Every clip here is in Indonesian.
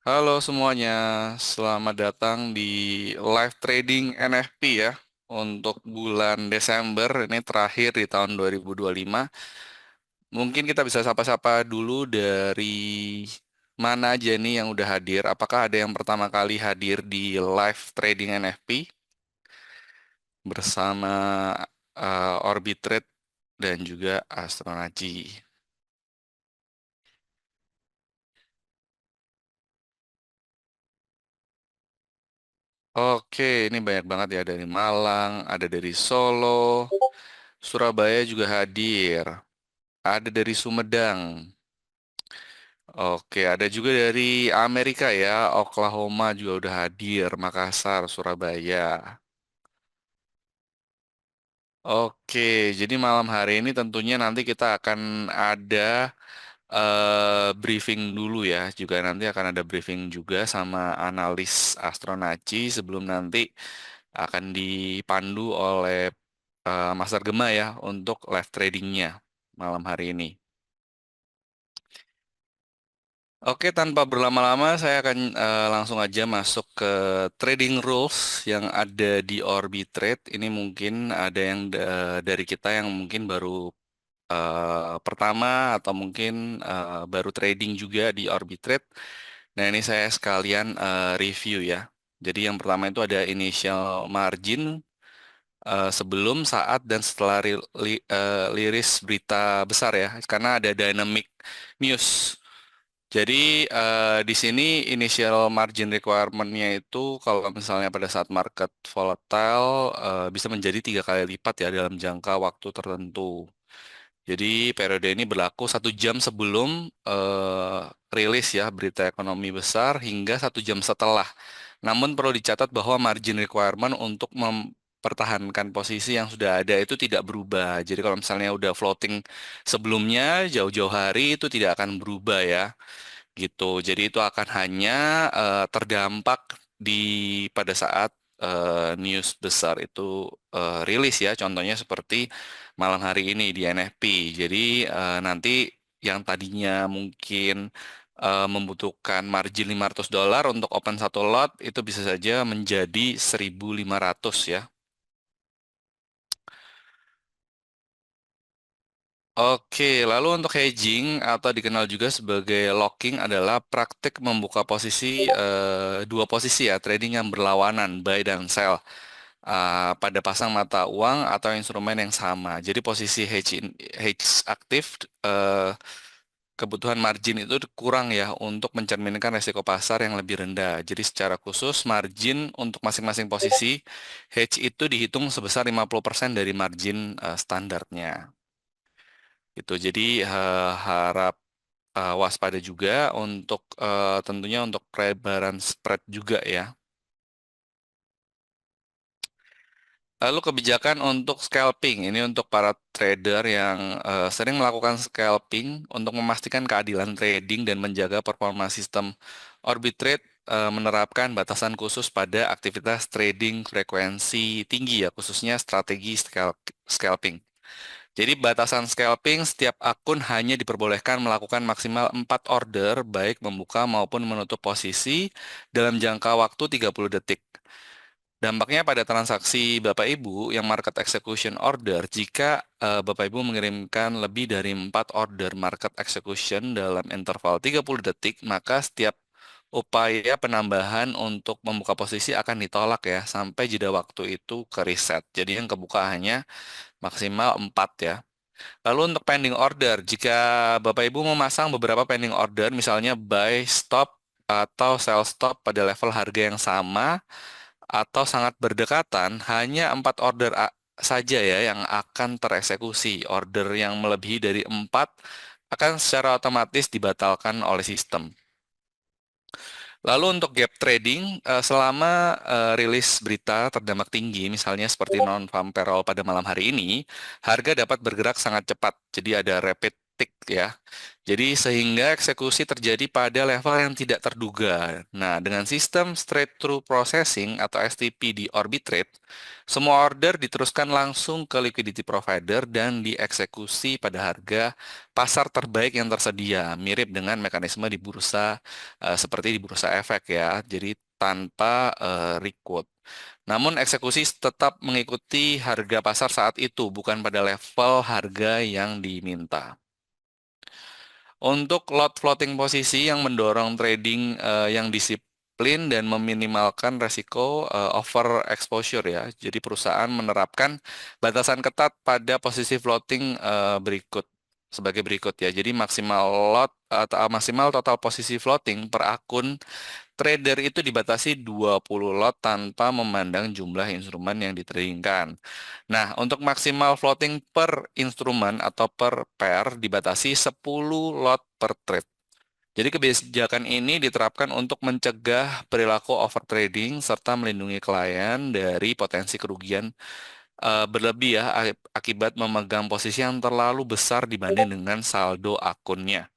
Halo semuanya, selamat datang di live trading NFP ya. Untuk bulan Desember, ini terakhir di tahun 2025. Mungkin kita bisa sapa-sapa dulu dari mana aja nih yang udah hadir. Apakah ada yang pertama kali hadir di live trading NFP bersama Orbitrade dan juga Astronaci. Oke, ini banyak banget ya dari Malang, ada dari Solo, Surabaya juga hadir. Ada dari Sumedang. Oke, ada juga dari Amerika ya. Oklahoma juga udah hadir. Makassar, Surabaya. Oke, jadi malam hari ini tentunya nanti kita akan ada briefing dulu ya. Juga nanti akan ada briefing juga sama analis Astronaci sebelum nanti akan dipandu oleh Master Gema ya untuk live tradingnya malam hari ini. Oke, tanpa berlama-lama, saya akan langsung aja masuk ke trading rules yang ada di Orbitrade. Ini mungkin ada yang dari kita yang mungkin baru pertama atau mungkin baru trading juga di Orbitrade. Nah, ini saya sekalian review ya. Jadi yang pertama itu ada initial margin sebelum, saat, dan setelah liris berita besar ya. Karena ada dynamic news. Jadi di sini initial margin requirement-nya itu kalau misalnya pada saat market volatile bisa menjadi 3 kali lipat ya dalam jangka waktu tertentu. Jadi periode ini berlaku 1 jam sebelum rilis ya berita ekonomi besar hingga 1 jam setelah. Namun perlu dicatat bahwa margin requirement untuk mempertahankan posisi yang sudah ada itu tidak berubah. Jadi kalau misalnya udah floating sebelumnya jauh-jauh hari itu tidak akan berubah ya gitu. Jadi itu akan hanya terdampak di pada saat news besar itu rilis ya. Contohnya seperti malam hari ini di NFP. Jadi nanti yang tadinya mungkin membutuhkan margin $500 untuk open satu lot itu bisa saja menjadi 1.500 ya. Oke, lalu untuk hedging atau dikenal juga sebagai locking adalah praktik membuka posisi dua posisi ya, trading yang berlawanan, buy dan sell pada pasang mata uang atau instrumen yang sama. Jadi posisi hedge aktif kebutuhan margin itu kurang ya untuk mencerminkan resiko pasar yang lebih rendah. Jadi secara khusus margin untuk masing-masing posisi hedge itu dihitung sebesar 50% dari margin standarnya. Gitu. Jadi harap waspada juga untuk tentunya untuk pelebaran spread juga ya. Lalu kebijakan untuk scalping, ini untuk para trader yang sering melakukan scalping untuk memastikan keadilan trading dan menjaga performa sistem. Orbitrade menerapkan batasan khusus pada aktivitas trading frekuensi tinggi ya, khususnya strategi scalping. Jadi batasan scalping setiap akun hanya diperbolehkan melakukan maksimal 4 order baik membuka maupun menutup posisi dalam jangka waktu 30 detik. Dampaknya pada transaksi Bapak Ibu yang market execution order, jika Bapak Ibu mengirimkan lebih dari 4 order market execution dalam interval 30 detik, maka setiap upaya penambahan untuk membuka posisi akan ditolak ya, sampai jeda waktu itu ke reset. Jadi yang kebuka hanya maksimal 4 ya. Lalu untuk pending order, jika Bapak Ibu memasang beberapa pending order, misalnya buy stop atau sell stop pada level harga yang sama atau sangat berdekatan, hanya 4 order saja ya yang akan tereksekusi. Order yang melebihi dari 4 akan secara otomatis dibatalkan oleh sistem. Lalu untuk gap trading, selama rilis berita terdampak tinggi, misalnya seperti non-farm payroll pada malam hari ini, harga dapat bergerak sangat cepat. Jadi ada rapid tick ya. Jadi sehingga eksekusi terjadi pada level yang tidak terduga. Nah, dengan sistem straight through processing atau STP di Orbitrade, semua order diteruskan langsung ke liquidity provider dan dieksekusi pada harga pasar terbaik yang tersedia, mirip dengan mekanisme di bursa seperti di bursa efek ya. Jadi tanpa requote. Namun eksekusi tetap mengikuti harga pasar saat itu, bukan pada level harga yang diminta. Untuk lot floating posisi yang mendorong trading yang disiplin dan meminimalkan resiko over exposure ya. Jadi perusahaan menerapkan batasan ketat pada posisi floating sebagai berikut ya. Jadi maksimal lot atau maksimal total posisi floating per akun trader itu dibatasi 20 lot tanpa memandang jumlah instrumen yang ditradingkan. Nah, untuk maksimal floating per instrumen atau per pair dibatasi 10 lot per trade. Jadi kebijakan ini diterapkan untuk mencegah perilaku overtrading serta melindungi klien dari potensi kerugian berlebih ya akibat memegang posisi yang terlalu besar dibanding dengan saldo akunnya.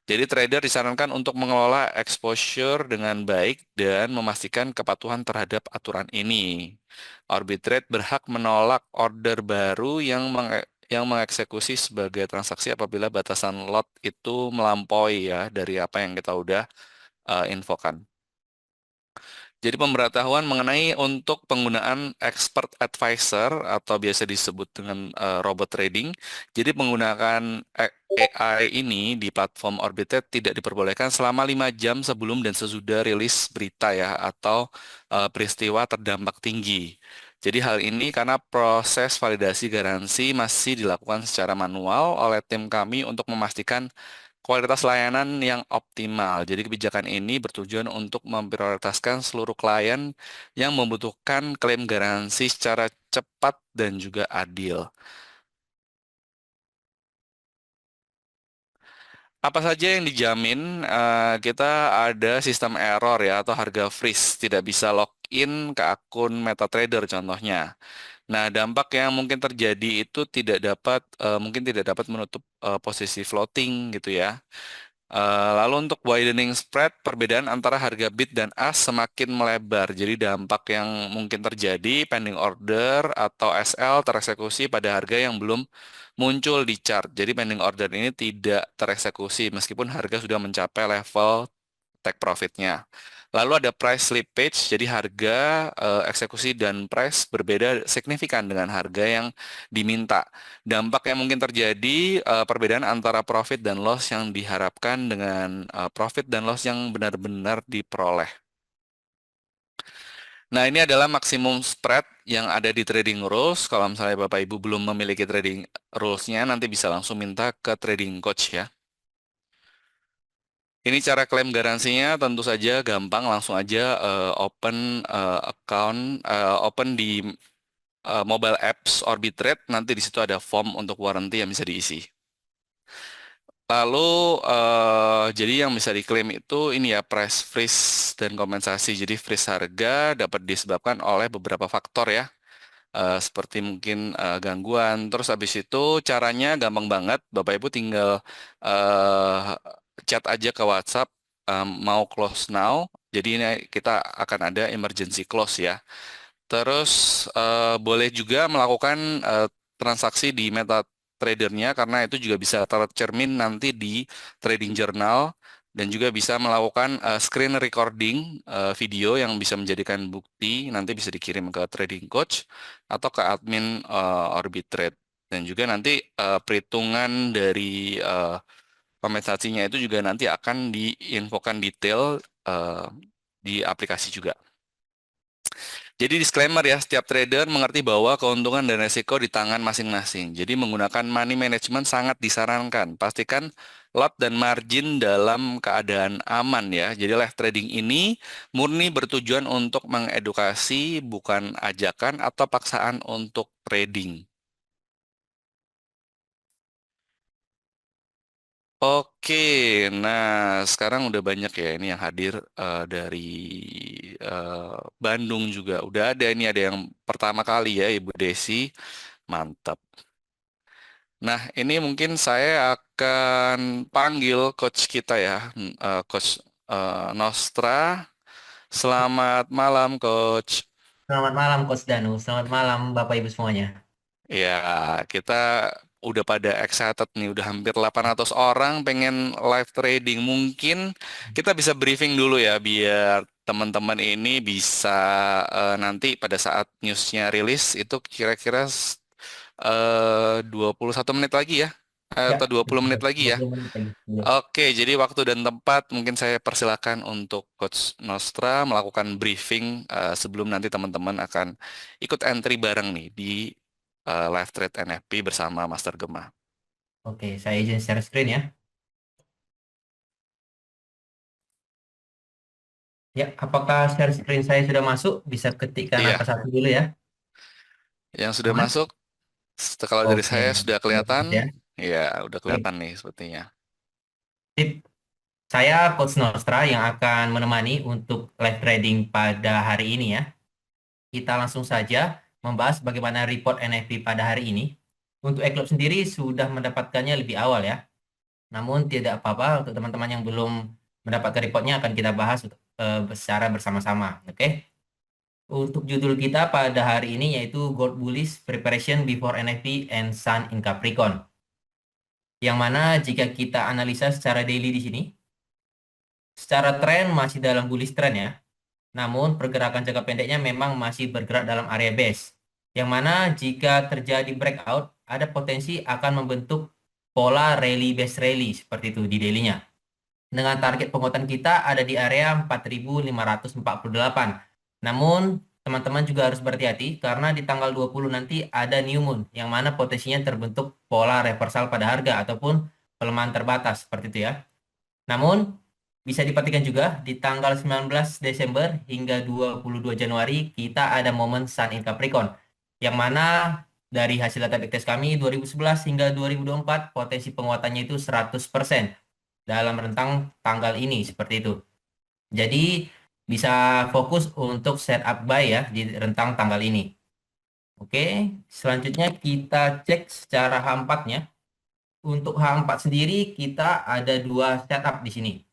Jadi trader disarankan untuk mengelola exposure dengan baik dan memastikan kepatuhan terhadap aturan ini. Arbitrate berhak menolak order baru yang mengeksekusi sebagai transaksi apabila batasan lot itu melampaui ya dari apa yang kita udah infokan. Jadi pemberitahuan mengenai untuk penggunaan expert advisor atau biasa disebut dengan robot trading. Jadi menggunakan AI ini di platform Orbited tidak diperbolehkan selama 5 jam sebelum dan sesudah rilis berita ya atau peristiwa terdampak tinggi. Jadi hal ini karena proses validasi garansi masih dilakukan secara manual oleh tim kami untuk memastikan kualitas layanan yang optimal. Jadi kebijakan ini bertujuan untuk memprioritaskan seluruh klien yang membutuhkan klaim garansi secara cepat dan juga adil. Apa saja yang dijamin? Kita ada sistem error ya atau harga freeze, tidak bisa login ke akun MetaTrader contohnya. Nah, dampak yang mungkin terjadi itu mungkin tidak dapat menutup posisi floating gitu ya. Lalu untuk widening spread, perbedaan antara harga bid dan ask semakin melebar. Jadi dampak yang mungkin terjadi, pending order atau SL tereksekusi pada harga yang belum muncul di chart. Jadi pending order ini tidak tereksekusi meskipun harga sudah mencapai level take profitnya. Lalu ada price slippage, jadi harga eksekusi dan price berbeda signifikan dengan harga yang diminta. Dampak yang mungkin terjadi perbedaan antara profit dan loss yang diharapkan dengan profit dan loss yang benar-benar diperoleh. Nah, ini adalah maksimum spread yang ada di trading rules. Kalau misalnya Bapak Ibu belum memiliki trading rules-nya, nanti bisa langsung minta ke trading coach ya. Ini cara klaim garansinya tentu saja gampang, langsung aja open account, open di mobile apps Orbitrade, nanti di situ ada form untuk warranty yang bisa diisi. Lalu jadi yang bisa diklaim itu ini ya price freeze dan kompensasi. Jadi freeze harga dapat disebabkan oleh beberapa faktor ya. Seperti mungkin gangguan. Terus habis itu caranya gampang banget. Bapak Ibu tinggal uh, chat aja ke WhatsApp mau close now. Jadi ini kita akan ada emergency close ya. Terus boleh juga melakukan transaksi di MetaTrader-nya karena itu juga bisa tercermin nanti di trading journal dan juga bisa melakukan screen recording video yang bisa menjadikan bukti nanti bisa dikirim ke trading coach atau ke admin Orbitrade dan juga nanti perhitungan dari kompensasinya itu juga nanti akan diinfokan detail eh, di aplikasi juga. Jadi disclaimer ya, setiap trader mengerti bahwa keuntungan dan resiko di tangan masing-masing. Jadi menggunakan money management sangat disarankan. Pastikan lot dan margin dalam keadaan aman ya. Jadi live trading ini murni bertujuan untuk mengedukasi, bukan ajakan atau paksaan untuk trading. Oke, nah sekarang udah banyak ya ini yang hadir dari Bandung juga. Udah ada yang pertama kali ya Ibu Desi, mantap. Nah ini mungkin saya akan panggil coach kita ya, coach Nostra. Selamat malam, coach. Selamat malam Coach Danu, selamat malam Bapak Ibu semuanya. Ya, kita udah pada excited nih, udah hampir 800 orang pengen live trading. Mungkin kita bisa briefing dulu ya, biar teman-teman ini bisa nanti pada saat newsnya rilis itu kira-kira 21 menit lagi ya, Ya, atau 20 menit lagi ya. 20 menit lagi. Iya. Oke, jadi waktu dan tempat mungkin saya persilakan untuk Coach Nostra melakukan briefing sebelum nanti teman-teman akan ikut entry bareng nih di live trade NFP bersama Master Gema. Oke, saya izin share screen ya. Ya, apakah share screen saya sudah masuk? Bisa ketikkan Iya, angka satu dulu ya. yang sudah Aman? masuk, kalau dari Oke, saya sudah kelihatan, ya. ya udah Oke, kelihatan nih sepertinya. tip. Saya Coach Nostra yang akan menemani untuk live trading pada hari ini ya. Kita langsung saja membahas bagaimana report NFP pada hari ini. Untuk Eklop sendiri sudah mendapatkannya lebih awal ya. Namun tidak apa-apa untuk teman-teman yang belum mendapatkan reportnya akan kita bahas secara bersama-sama. Oke. Untuk judul kita pada hari ini yaitu Gold Bullish Preparation Before NFT and Sun in Capricorn. Yang mana jika kita analisa secara daily di sini, secara tren masih dalam bullish trend ya. Namun pergerakan jangka pendeknya memang masih bergerak dalam area base. Yang mana jika terjadi breakout, ada potensi akan membentuk pola rally base rally seperti itu di daily-nya. Dengan target penguatan kita ada di area 4.548. Namun, teman-teman juga harus berhati-hati karena di tanggal 20 nanti ada new moon yang mana potensinya terbentuk pola reversal pada harga ataupun pelemahan terbatas seperti itu ya. Namun, bisa diperhatikan juga di tanggal 19 Desember hingga 22 Januari kita ada momen Sun in Capricorn yang mana dari hasil data backtest kami 2011 hingga 2024 potensi penguatannya itu 100% dalam rentang tanggal ini seperti itu. Jadi bisa fokus untuk setup buy ya di rentang tanggal ini. Oke, selanjutnya kita cek secara H4-nya. Untuk H4 sendiri kita ada dua setup di sini.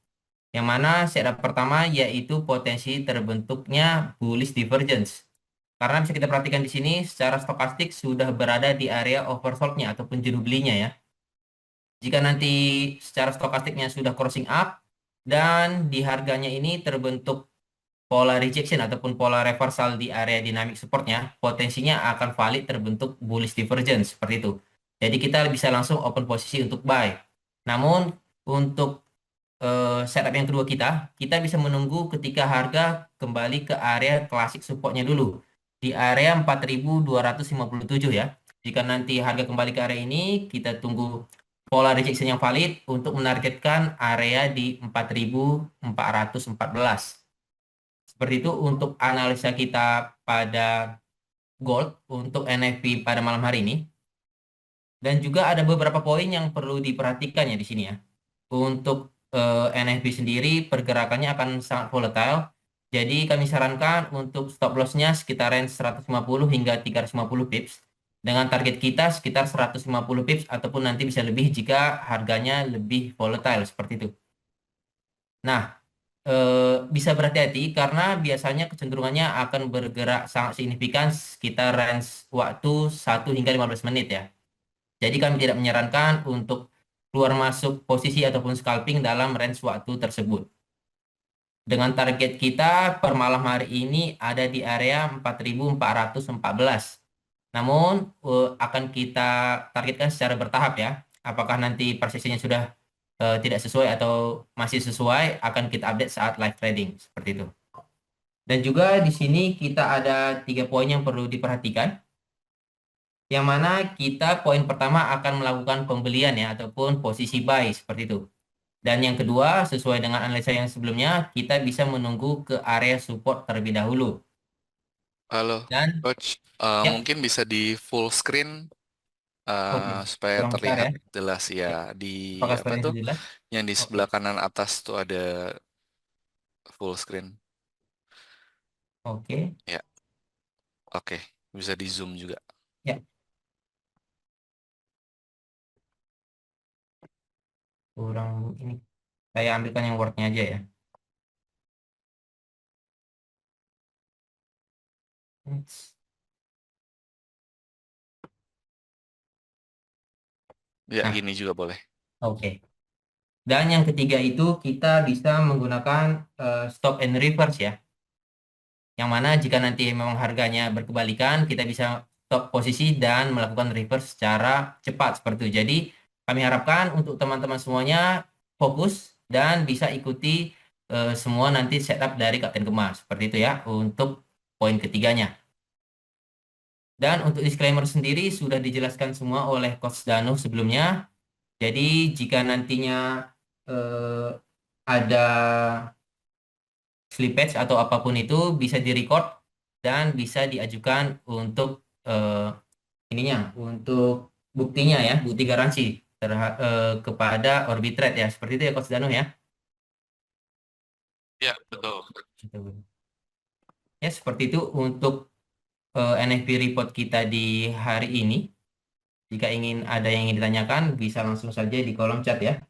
Yang mana setup pertama yaitu potensi terbentuknya bullish divergence. Karena bisa kita perhatikan di sini secara stokastik sudah berada di area oversold-nya ataupun jenuh belinya ya. Jika nanti secara stokastiknya sudah crossing up dan di harganya ini terbentuk pola rejection ataupun pola reversal di area dynamic supportnya, potensinya akan valid terbentuk bullish divergence seperti itu. Jadi kita bisa langsung open posisi untuk buy. Namun untuk setup yang kedua kita bisa menunggu ketika harga kembali ke area klasik supportnya dulu di area 4.257 ya. Jika nanti harga kembali ke area ini, kita tunggu pola rejection yang valid untuk menargetkan area di 4.414. Seperti itu untuk analisa kita pada gold untuk NFP pada malam hari ini. Dan juga ada beberapa poin yang perlu diperhatikan ya di sini ya. Untuk NFP sendiri pergerakannya akan sangat volatile. Jadi kami sarankan untuk stop loss-nya sekitar range 150 hingga 350 pips. Dengan target kita sekitar 150 pips ataupun nanti bisa lebih jika harganya lebih volatile seperti itu. Nah, bisa berhati-hati karena biasanya kecenderungannya akan bergerak sangat signifikan sekitar range waktu 1 hingga 15 menit ya. Jadi kami tidak menyarankan untuk keluar masuk posisi ataupun scalping dalam range waktu tersebut. Dengan target kita per malam hari ini ada di area 4.414. Namun akan kita targetkan secara bertahap ya. Apakah nanti persisinya sudah tidak sesuai atau masih sesuai akan kita update saat live trading seperti itu. Dan juga di sini kita ada 3 poin yang perlu diperhatikan. Yang mana kita poin pertama akan melakukan pembelian ya ataupun posisi buy seperti itu. Dan yang kedua, sesuai dengan analisa yang sebelumnya, kita bisa menunggu ke area support terlebih dahulu. Halo, Dan coach. ya, Mungkin bisa di full screen oke, supaya kurang besar terlihat ya. jelas ya. Ya, Di apakah apa seperti tuh? itu jelas? Yang di Oke, sebelah kanan atas tuh ada full screen. oke, Ya, oke. Bisa di zoom juga. ya. kurang ini. Saya ambilkan yang Word-nya aja ya. Ya, Nah, gini juga boleh. oke. Dan yang ketiga itu kita bisa menggunakan stop and reverse ya. Yang mana jika nanti memang harganya berkebalikan, kita bisa stop posisi dan melakukan reverse secara cepat seperti itu. Jadi kami harapkan untuk teman-teman semuanya fokus dan bisa ikuti semua nanti setup dari Kapten Kemas. Seperti itu ya untuk poin ketiganya. Dan untuk disclaimer sendiri sudah dijelaskan semua oleh Coach Danu sebelumnya. Jadi jika nantinya eh, ada slippage atau apapun itu bisa direcord dan bisa diajukan untuk ininya, untuk buktinya ya, bukti garansi kepada Orbitrade ya. Seperti itu ya Coach Danu ya. Ya, betul. Gitu. Ya, seperti itu untuk NFP report kita di hari ini. Jika ingin ada yang ingin ditanyakan, bisa langsung saja di kolom chat ya.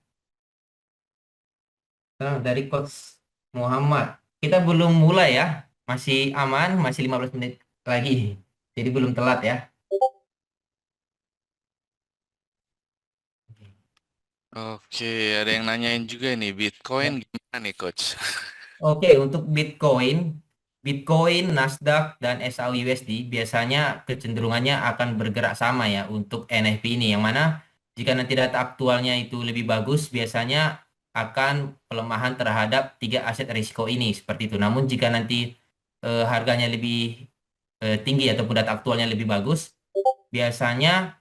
Nah, dari Coach Muhammad. Kita belum mulai ya. Masih aman, masih 15 menit lagi. Jadi belum telat ya. Oke, ada yang nanyain juga nih, Bitcoin Ya. gimana nih, Coach? Oke, untuk Bitcoin, Bitcoin, Nasdaq, dan SAUUSD biasanya kecenderungannya akan bergerak sama ya untuk NFP ini. Yang mana jika nanti data aktualnya itu lebih bagus, biasanya akan pelemahan terhadap tiga aset risiko ini seperti itu. Namun jika nanti harganya lebih tinggi ataupun data aktualnya lebih bagus, biasanya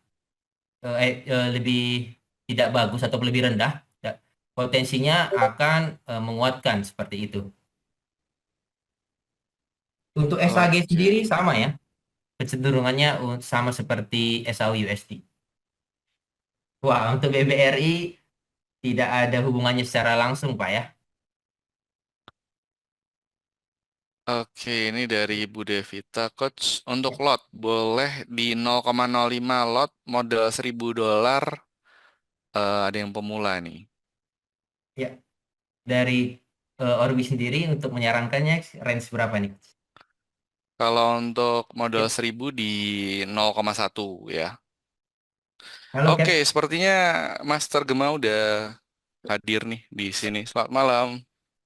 lebih tidak bagus atau lebih rendah, potensinya akan menguatkan seperti itu. Untuk SAG Oke. sendiri sama ya, kecenderungannya sama seperti SAU-USD. Wah, untuk BBRI tidak ada hubungannya secara langsung, Pak ya. Oke, ini dari Bu Devita, Coach. Untuk lot, boleh di 0,05 lot, modal $1.000, ada yang pemula nih. Ya, dari Orbi sendiri untuk menyarankannya range berapa nih? Kalau untuk modal Ya. 1.000 di 0,1 ya. Halo, Oke, Cap. sepertinya Master Gema udah hadir nih di sini. Selamat malam.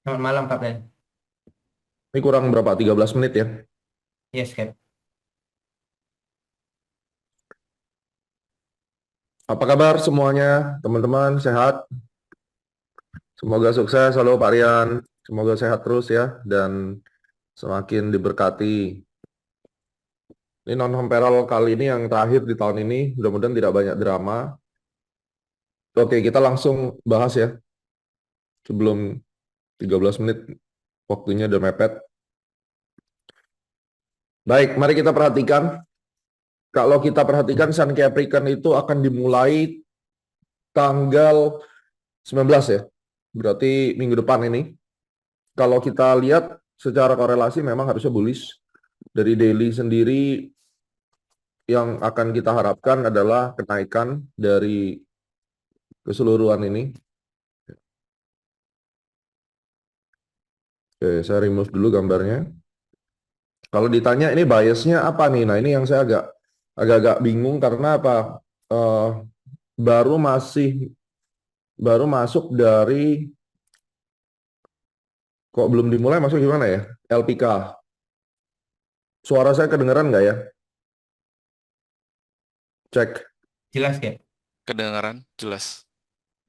Selamat malam, Kapten. Ini kurang berapa? 13 menit ya. Yes, Cap. Apa kabar semuanya? Teman-teman sehat? Semoga sukses. Halo Pak Rian. Semoga sehat terus ya dan semakin diberkati. Ini non-home peril kali ini yang terakhir di tahun ini. Mudah-mudahan tidak banyak drama. Oke, kita langsung bahas ya. Sebelum 13 menit waktunya udah mepet. Baik, mari kita perhatikan. Kalau kita perhatikan Sun Capricorn itu akan dimulai tanggal 19 ya. Berarti minggu depan ini. Kalau kita lihat secara korelasi memang harusnya bullish. Dari daily sendiri yang akan kita harapkan adalah kenaikan dari keseluruhan ini. Oke, saya remove dulu gambarnya. Kalau ditanya ini biasnya apa nih? Nah, ini yang saya agak-agak bingung karena apa? Eh, baru masuk dari kok belum dimulai masuk gimana ya? LPK. Suara saya kedengeran nggak ya? Cek. Jelas, Cap. Kedengaran jelas.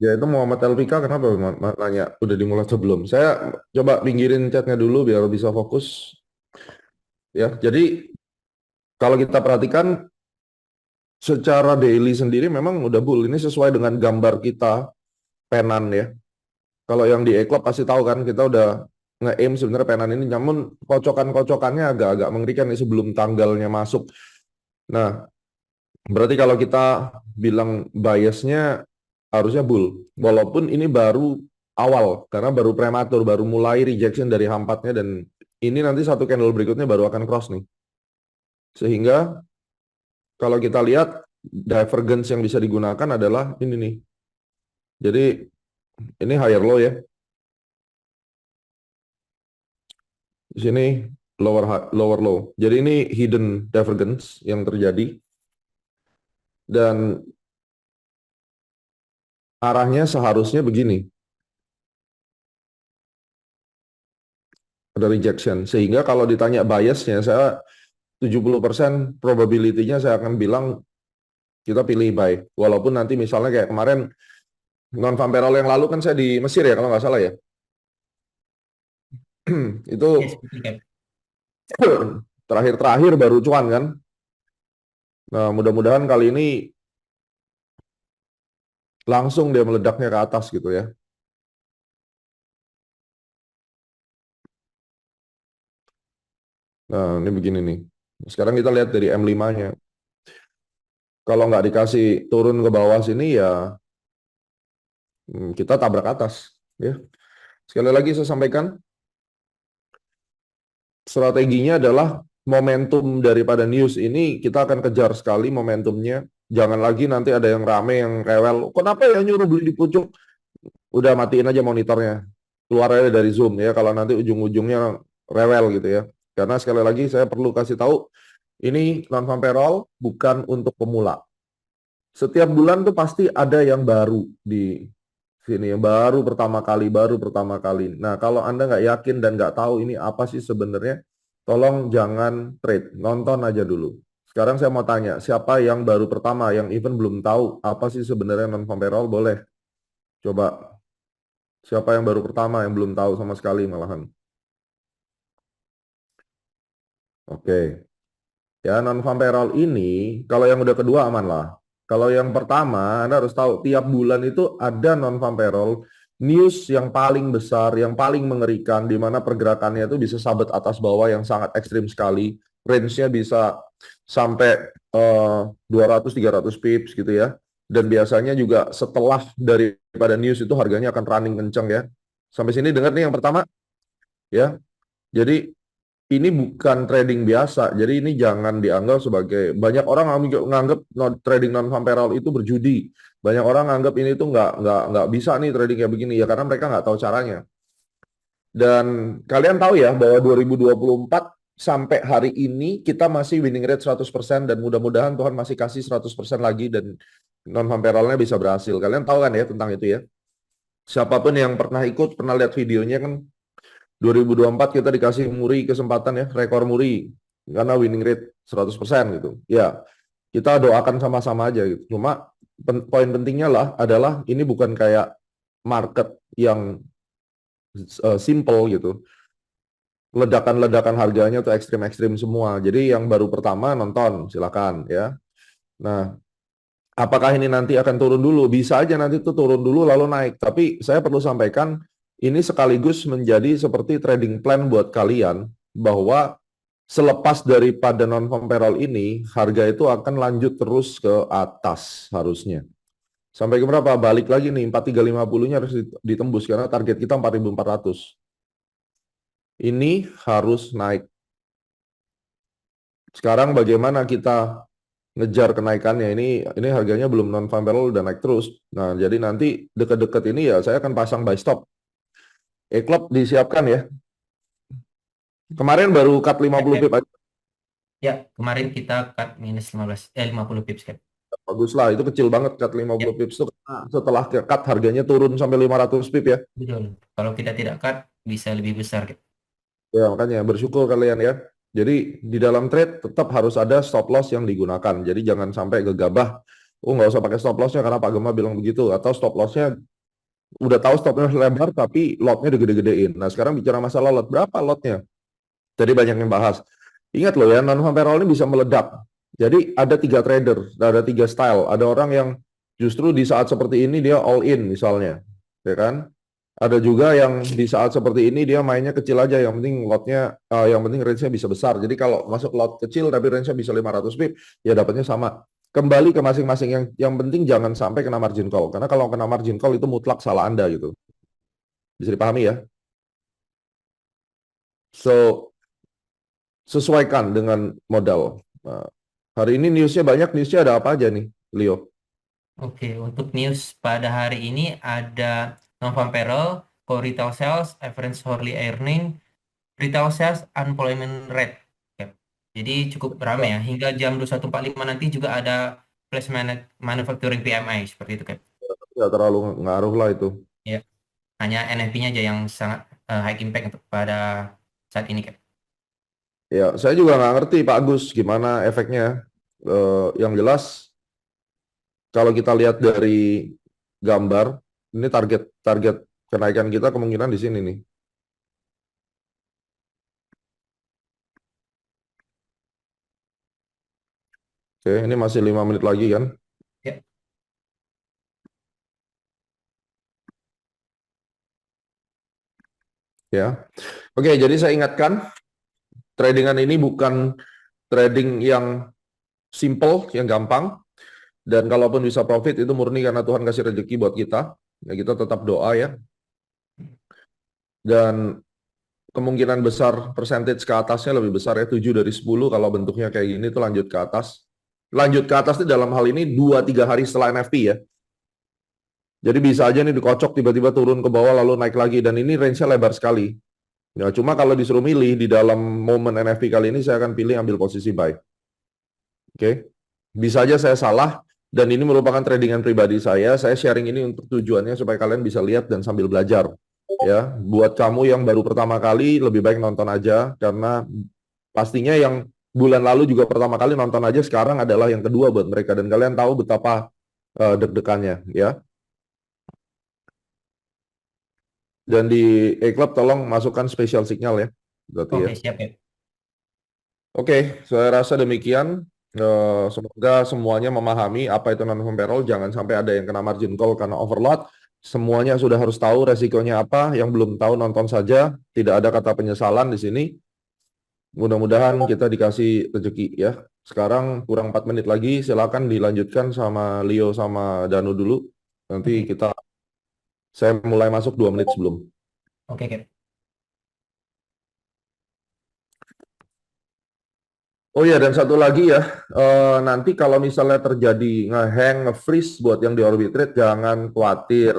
Ya itu Muhammad LPK kenapa nanya udah dimulai atau belum? Saya coba pinggirin chatnya dulu biar bisa fokus. Ya, jadi kalau kita perhatikan secara daily sendiri memang udah bull. Ini sesuai dengan gambar kita penan ya. Kalau yang di E-Club pasti tahu kan kita udah nge-aim sebenarnya penan ini. Namun kocokan-kocokannya agak-agak mengerikan nih sebelum tanggalnya masuk. Nah, berarti kalau kita bilang biasnya harusnya bull. Walaupun ini baru awal karena baru prematur, baru mulai rejection dari H4-nya dan ini nanti satu candle berikutnya baru akan cross nih. Sehingga kalau kita lihat divergence yang bisa digunakan adalah ini nih. Jadi Ini higher low ya. Di sini lower low. Jadi ini hidden divergence yang terjadi dan arahnya seharusnya begini. Ada rejection. Sehingga kalau ditanya biasnya, saya 70% probability-nya saya akan bilang kita pilih buy. Walaupun nanti misalnya kayak kemarin non-farm payroll yang lalu kan saya di Mesir ya kalau nggak salah ya. Itu Yes, betul, Cap. terakhir-terakhir baru cuan kan. Nah, mudah-mudahan kali ini langsung dia meledaknya ke atas gitu ya. Nah, ini begini nih. Sekarang kita lihat dari M5-nya. Kalau nggak dikasih turun ke bawah sini ya kita tabrak atas. Ya. Sekali lagi saya sampaikan, strateginya adalah momentum daripada news ini kita akan kejar sekali momentumnya. Jangan lagi nanti ada yang rame, yang rewel. Kenapa ya nyuruh beli di pucuk? Udah matiin aja monitornya. Keluar aja dari Zoom ya kalau nanti ujung-ujungnya rewel gitu ya. Karena sekali lagi saya perlu kasih tahu, ini non-farm payroll bukan untuk pemula. Setiap bulan tuh pasti ada yang baru di sini, yang baru pertama kali. Nah, kalau Anda nggak yakin dan nggak tahu ini apa sih sebenarnya, tolong jangan trade, nonton aja dulu. Sekarang saya mau tanya, siapa yang baru pertama, yang even belum tahu apa sih sebenarnya non-farm payroll, boleh coba. Siapa yang baru pertama, yang belum tahu sama sekali malahan. Oke. Ya, non-farm payroll ini, kalau yang udah kedua aman lah. Kalau yang pertama, Anda harus tahu, tiap bulan itu ada non-farm payroll, news yang paling besar, yang paling mengerikan, di mana pergerakannya itu bisa sabet atas bawah yang sangat ekstrim sekali. Range-nya bisa sampai 200-300 pips gitu ya. Dan biasanya juga setelah daripada news itu harganya akan running kenceng ya. Sampai sini dengar nih yang pertama, ya. Jadi ini bukan trading biasa, jadi ini jangan dianggap sebagai, banyak orang nganggap trading non-farm payroll itu berjudi. Banyak orang nganggap ini tuh nggak bisa nih trading kayak begini ya karena mereka nggak tahu caranya. Dan kalian tahu ya bahwa 2024 sampai hari ini kita masih winning rate 100% dan mudah-mudahan Tuhan masih kasih 100% lagi dan non-farm payroll-nya bisa berhasil. Kalian tahu kan ya tentang itu ya. Siapapun yang pernah ikut, pernah lihat videonya kan 2024 kita dikasih Muri kesempatan ya, rekor Muri karena winning rate 100% gitu. Ya, kita doakan sama-sama aja gitu. Cuma poin pentingnya adalah ini bukan kayak market yang simple gitu. Ledakan-ledakan harganya tuh ekstrim-ekstrim semua. Jadi yang baru pertama nonton, silakan ya. Nah, apakah ini nanti akan turun dulu? Bisa aja nanti tuh turun dulu lalu naik. Tapi saya perlu sampaikan ini sekaligus menjadi seperti trading plan buat kalian bahwa selepas daripada non-farm payroll ini harga itu akan lanjut terus ke atas harusnya. Sampai ke berapa? Balik lagi nih 4350-nya harus ditembus karena target kita 4400. Ini harus naik. Sekarang bagaimana kita ngejar kenaikannya, ini harganya belum non-farm payroll udah naik terus. Nah, jadi nanti dekat-dekat ini ya saya akan pasang buy stop. E-Club disiapkan ya. Kemarin baru cut 50 pip aja. Ya, kemarin kita cut minus 50 pips, Cap. Bagus lah, itu kecil banget cut 50 Ya, pips itu karena setelah cut harganya turun sampai 500 pip ya. betul. Kalau kita tidak cut, bisa lebih besar, Cap. Ya, makanya bersyukur kalian ya. Jadi di dalam trade tetap harus ada stop loss yang digunakan. Jadi jangan sampai gegabah, oh nggak usah pakai stop lossnya karena Pak Gema bilang begitu. Atau stop lossnya udah tahu stopnya lebar tapi lotnya digede-gedein. Nah sekarang bicara masalah lot, berapa lotnya? Jadi banyak yang bahas. Ingat loh ya, non-farm payroll ini bisa meledak. Jadi ada 3 trader, ada 3 style. Ada orang yang justru di saat seperti ini dia all in misalnya, ya kan? Ada juga yang di saat seperti ini dia mainnya kecil aja, yang penting lotnya, yang penting range-nya bisa besar. Jadi kalau masuk lot kecil tapi range-nya bisa 500 pip, ya dapatnya sama. Kembali ke masing-masing, yang penting jangan sampai kena margin call. Karena kalau kena margin call itu mutlak salah Anda gitu. Bisa dipahami ya? So, sesuaikan dengan modal. Nah, hari ini newsnya banyak, newsnya ada apa aja nih, Leo? Oke, untuk news pada hari ini ada non-farm payroll, core retail sales, average hourly earning, retail sales, unemployment rate. Oke. Jadi cukup ramai ya. Hingga jam 21.45 nanti juga ada flash manufacturing PMI seperti itu, Cap. Nggak terlalu ngaruh lah itu. Ya, hanya NFP-nya aja yang sangat high impact untuk pada saat ini, Cap. Ya, saya juga nggak ngerti Pak Agus gimana efeknya. Yang jelas kalau kita lihat dari gambar, ini target target kenaikan kita kemungkinan di sini nih. Oke, ini masih 5 menit lagi kan? Ya, Ya. Oke, jadi saya ingatkan, tradingan ini bukan trading yang simple, yang gampang. Dan kalaupun bisa profit, itu murni karena Tuhan kasih rezeki buat kita. Ya, kita tetap doa ya. Dan kemungkinan besar percentage ke atasnya lebih besar ya, 7 dari 10 kalau bentuknya kayak gini itu lanjut ke atas. Lanjut ke atas itu dalam hal ini 2-3 hari setelah NFP ya. Jadi bisa aja nih dikocok tiba-tiba turun ke bawah lalu naik lagi dan ini range-nya lebar sekali. Ya, cuma kalau disuruh milih di dalam momen NFP kali ini saya akan pilih ambil posisi buy. Oke. Bisa aja saya salah dan ini merupakan tradingan pribadi saya. Saya sharing ini untuk tujuannya supaya kalian bisa lihat dan sambil belajar. Ya, buat kamu yang baru pertama kali lebih baik nonton aja karena pastinya yang bulan lalu juga pertama kali nonton aja sekarang adalah yang kedua buat mereka dan kalian tahu betapa deg-degannya ya. Dan di E-Club tolong masukkan special signal ya. Berarti ya. oke, siap, Cap. Oke, saya rasa demikian. Semoga semuanya memahami apa itu non-farm payroll. Jangan sampai ada yang kena margin call karena overload. Semuanya sudah harus tahu resikonya apa. Yang belum tahu nonton saja. Tidak ada kata penyesalan di sini. Mudah-mudahan kita dikasih rezeki ya. Sekarang kurang 4 menit lagi. Silakan dilanjutkan sama Leo sama Danu dulu. Nanti Oke, saya mulai masuk 2 menit sebelum. oke, Cap. Oh iya, dan satu lagi ya, nanti kalau misalnya terjadi nge-hang, nge-freeze buat yang di Orbitrade, jangan khawatir.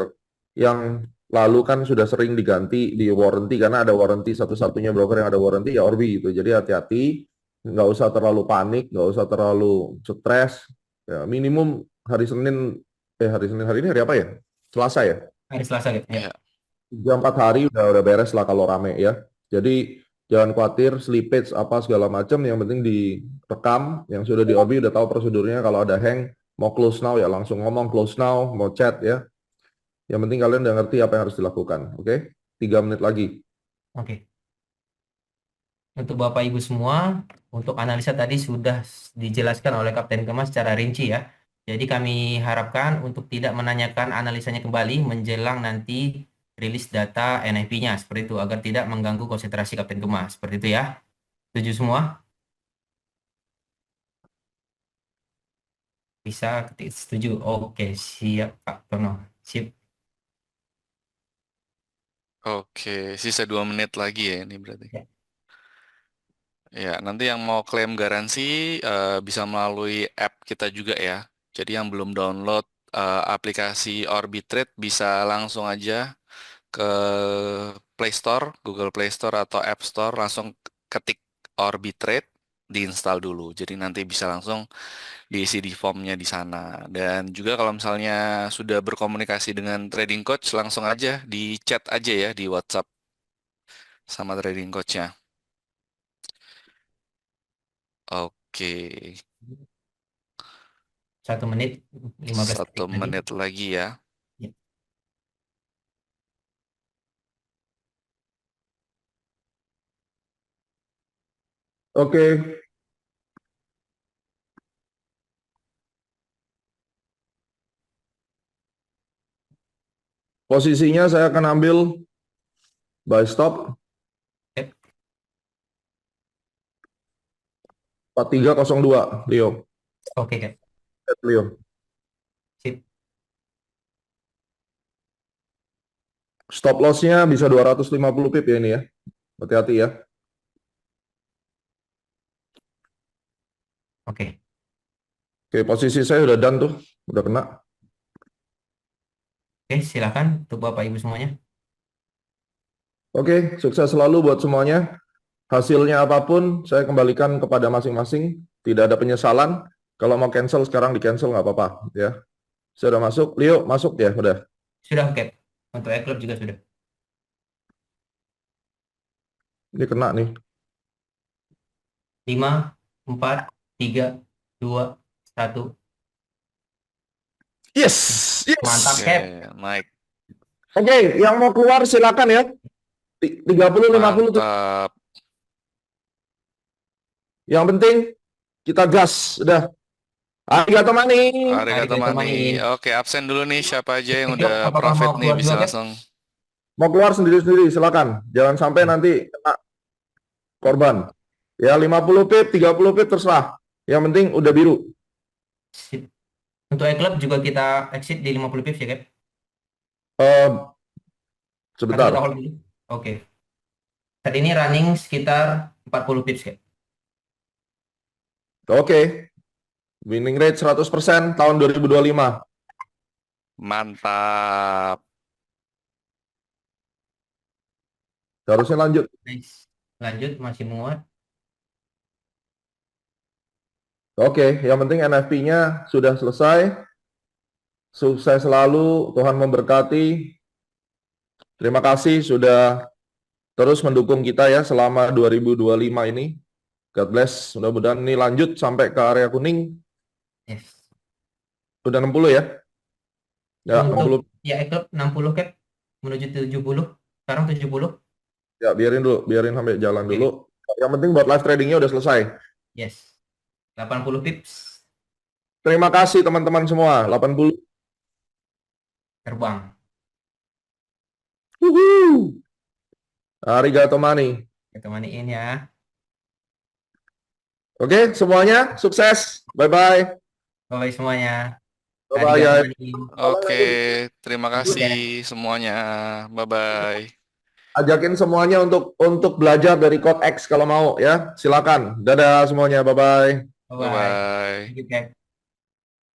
Yang lalu kan sudah sering diganti di warranty, karena ada warranty, satu-satunya broker yang ada warranty ya Orbi gitu. Jadi hati-hati, nggak usah terlalu panik, nggak usah terlalu stres. Ya, minimum hari Senin, hari ini hari apa ya? Selasa ya? Hari Selasa, Cap. Ya. Ya. 3-4 hari udah beres lah kalau rame ya. Jadi jangan khawatir slippage apa segala macam, yang penting direkam, yang sudah di OB udah tahu prosedurnya kalau ada hang, mau close now ya langsung ngomong close now, mau chat ya. Yang penting kalian udah ngerti apa yang harus dilakukan. Oke? 3 menit lagi. Oke. Untuk Bapak Ibu semua, untuk analisa tadi sudah dijelaskan oleh Kapten Kemas secara rinci ya. Jadi kami harapkan untuk tidak menanyakan analisanya kembali menjelang nanti rilis data NIP-nya seperti itu agar tidak mengganggu konsentrasi Kapten Kemas. Seperti itu ya. Setuju semua? Bisa ketik setuju. Oke, siap Pak Tono. Sip. Oke, sisa 2 menit lagi ya ini berarti. Ya. Ya, nanti yang mau klaim garansi bisa melalui app kita juga ya. Jadi yang belum download aplikasi Orbitrade bisa langsung aja ke Play Store, Google Play Store atau App Store, langsung ketik Orbitrade, diinstal dulu. Jadi nanti bisa langsung diisi di formnya di sana. Dan juga kalau misalnya sudah berkomunikasi dengan trading coach, langsung aja di chat aja ya di WhatsApp sama trading coachnya. Oke, 1 menit 15 satu detik lagi. menit lagi ya. Ya. Oke, posisinya saya akan ambil buy stop Sip. 4302, Leo. Oke, Kak. Leo. Sip. Stop loss-nya bisa 250 pip ya ini ya. Hati-hati ya. Oke. Oke, posisi saya udah done tuh. Udah kena. Oke, silakan untuk Bapak Ibu semuanya. Oke, sukses selalu buat semuanya. Hasilnya apapun, saya kembalikan kepada masing-masing. Tidak ada penyesalan. Kalau mau cancel sekarang di cancel nggak apa-apa, ya. Saya udah masuk. Leo masuk ya, udah. Sudah, Cap. Untuk e-club juga sudah. Ini kena nih. 5, 4, 3, 2, 1. Yes, Mantap, yes. Oke, Cap. naik. Oke, yang mau keluar silakan ya. 30, 50. Mantap. Yang penting kita gas, udah. Arigato mani. Arigato Arigato mani. mani. Oke, absen dulu nih siapa aja yang Cap, udah apakah profit mau nih keluar bisa juga, Cap? langsung. Mau keluar sendiri-sendiri, silakan. Jangan sampai nanti kena korban. Ya 50 pip, 30 pip terserah. Yang penting udah biru. Sip. Untuk e-club juga kita exit di 50 pips ya, Cap? Eh, Atau kita sebentar. hold dulu? Oke. Saat ini running sekitar 40 pips, Cap. Oke. Winning rate 100% tahun 2025. Mantap. Harusnya lanjut. Nice. Lanjut, masih muat. Oke, yang penting NFP-nya sudah selesai. Sukses selalu, Tuhan memberkati. Terima kasih sudah terus mendukung kita ya selama 2025 ini. God bless. Mudah-mudahan ini lanjut sampai ke area kuning. Yes. Udah 60 ya? Ya, 60. Untuk ya e-club 60, Cap. Menuju 70. Sekarang 70. Ya, biarin sampai jalan Oke. dulu. Yang penting buat live tradingnya udah selesai. Yes. 80 pips Terima kasih teman-teman semua. 80. terbang. Wuhu. Arigato mani. Kita maniin ya. Oke, semuanya sukses. Bye-bye. Bye semuanya. Bye-bye, Arigato guys. maniin. Oke, terima Good ya. kasih semuanya. Bye-bye. Ajakin semuanya untuk belajar dari Code X kalau mau ya. Silakan. Dadah semuanya. Bye-bye. Bye bye. Bye-bye. Thank you, Cap.